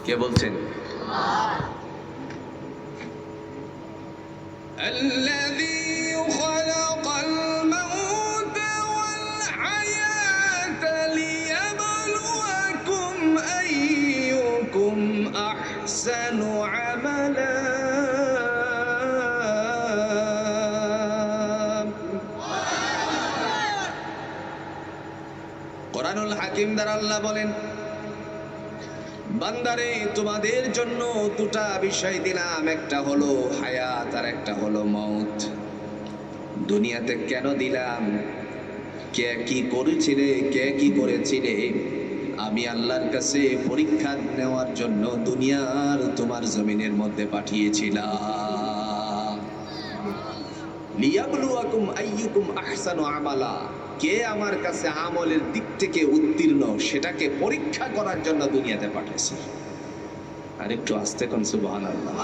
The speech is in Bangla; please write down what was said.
কে বলছেন? الذي خلق الموت والحياة ليبلوكم أيكم أحسن عملا কোরআনুল হাকিম দ্বারা আল্লাহ বলেন, বান্দারে তোমাদের জন্য দুটা বিষয় দিলাম, একটা হলো হায়াত আর একটা হলো মউত। দুনিয়াতে কেন দিলাম? কে কি করেছিলে, কে কি করেছিলে, আমি আল্লাহর কাছে পরীক্ষা নেওয়ার জন্য দুনিয়ার তোমার জমিনের মধ্যে পাঠিয়েছিলাম। লিয়াবলুয়াকুম আইয়ুকুম আহসানু আমালা, কে আমার কাছে আমলের দিক থেকে উত্তীর্ণ সেটাকে পরীক্ষা করার জন্য দুনিয়াতে পাঠিয়েছি। আর একটু আস্তে কোন সুবহানাল্লাহ।